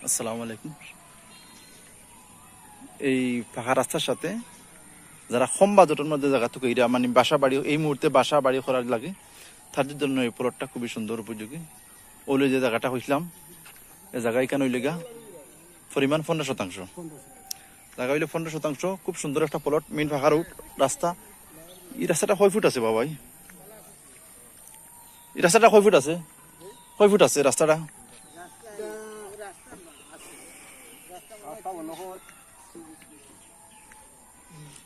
আসসালামু আলাইকুম। এই পাকা রাস্তার সাথে যারা কম বাজেটের মধ্যে জায়গা থেকে এরা মানে বাসা বাড়ি এই মুহূর্তে বাসা বাড়ি করার লাগে তাদের জন্য এই প্লটটা খুবই সুন্দর উপযোগী। ওইলে যে জায়গাটা হইলাম এই জায়গা এখানে হইলে গা পরিমাণ 15%। জায়গা হইলে 15%, খুব সুন্দর একটা প্লট, মেইন ফাঁকা রোড রাস্তা। এই রাস্তাটা কয় ফুট আছে বাবাই? এই রাস্তাটা কয় ফুট আছে? কয় ফুট আছে রাস্তাটা?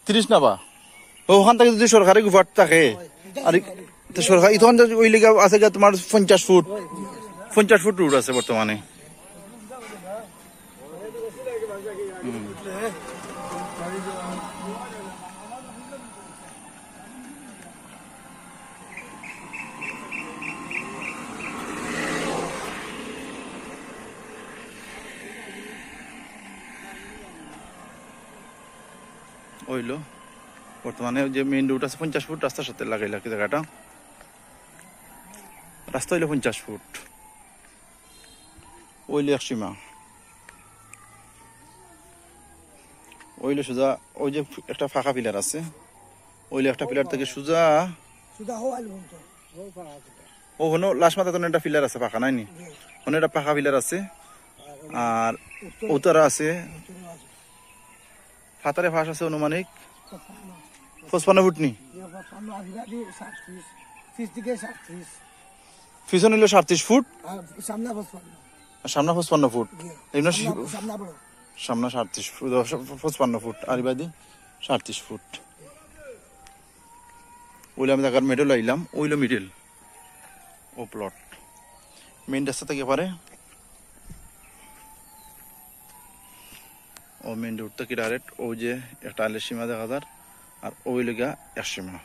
30 না বা? ওখান থেকে যদি সরকারি গুফাট থাকে আর সরকার ইথন ওই লিগা আছে গা তোমার 50 ফুট রোড আছে বর্তমানে। ওইলো বর্তমানে যে মেইন রোড আছে 50 ফুট রাস্তার সাথে লাগাই লাগে জায়গাটা। রাস্তা হইলো 50 ফুট। ওইলে এক সীমা, ওইলে সোজা ওই যে একটা ফাঁকা পিলার আছে, ওইলে একটা পিলার থেকে সোজা ও হনো লাস্ট মাথা তো একটা পিলার আছে ফাঁকা নাইনি, ওখানে একটা ফাঁকা পিলার আছে। আর উত্তরা আছে, ফাতারে ফাঁস আছে অনুমানিক 55 ফুট নি, পিছন হইলো 37 ফুট, সামনে 55 ফুট, সামনে 37 ফুট 55 ফুট আর বাদি 37 ফুট। ওইলে আমি জায়গার মিডল আইলাম, ওইলো মিডল ও প্লট মেইন রাস্তা থেকে পারে ও মেইন রোড থেকে ডাইরেক্ট ও যে একটা আলের সীমা দেখা যার আর ওই লেগা এক সীমা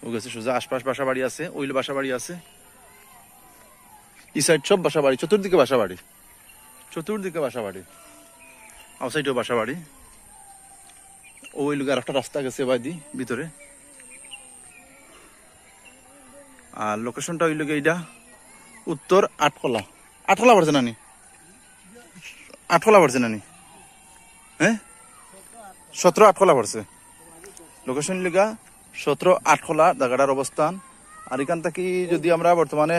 ও গেছে সোজা। আশপাশ বাসা বাড়ি আছে, ওইলে বাসা বাড়ি আছে, এই সাইড সব বাসা বাড়ি, চতুর্দিকে বাসা বাড়ি, চতুর্দিকে বাসা বাড়ি, আউটসাইডেও বাসা বাড়ি। ওই লোক আর একটা রাস্তা গেছে বাইদি ভিতরে। আর লোকেশনটা ওই লোক এইটা উত্তর আটকলা। আটকলা পড়ছে নানি? আটকলা পড়ছে নানি? হ্যাঁ 17 আটকলা পড়ছে লোকেশন লিগা 17 আটকলা জায়গাটার অবস্থান। আর এখান থেকে যদি আমরা বর্তমানে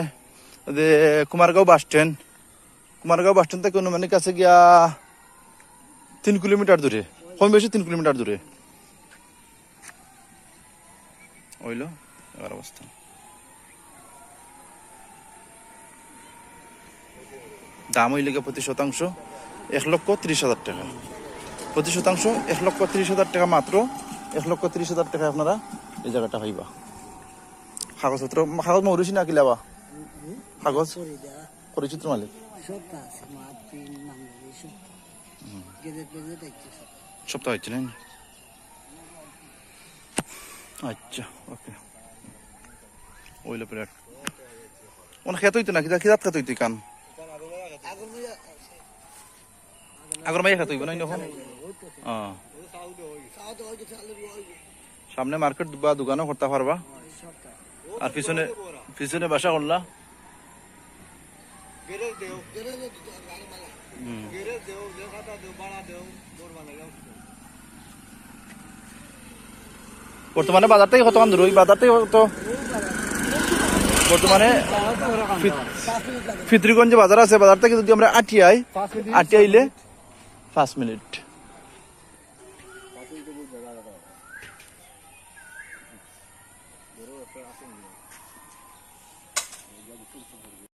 যে কুমারগাঁও বাস স্ট্যান্ড থেকে অনুমানিক কাছে গিয়া 3 কিলোমিটার দূরে, কম বেশি 3 কিলোমিটার দূরে হইল এবার অবস্থা। দাম হইলে প্রতি শতাংশ 1,30,000 টাকা, প্রতি শতাংশ 1,30,000 টাকা, মাত্র 1,30,000 টাকা আপনারা এই জায়গাটা হইবা। কাগজপত্র কাগজ মৌরুসি না কিলাবা? কাগজ পরিচিত মালিক সপ্তাহ হচ্ছে না? আচ্ছা ওকে। ওইলো প্লেট ওন খেত হইতো না, খিদাত খেত হইতো কান আগর মাইয়া খেত হইব না এখন। সামনে মার্কেট বা দোকানও করতে পারবা, আর পিছনে পিছনে বাসা করলা। বর্তমানে বাজার থেকে কতক্ষণ দূর? ওই বাজার থেকে কত বর্তমানে ফিত্রিগঞ্জ বাজার আছে, বাজার থেকে যদি আমরা আটিয়াইলে 5 মিনিট।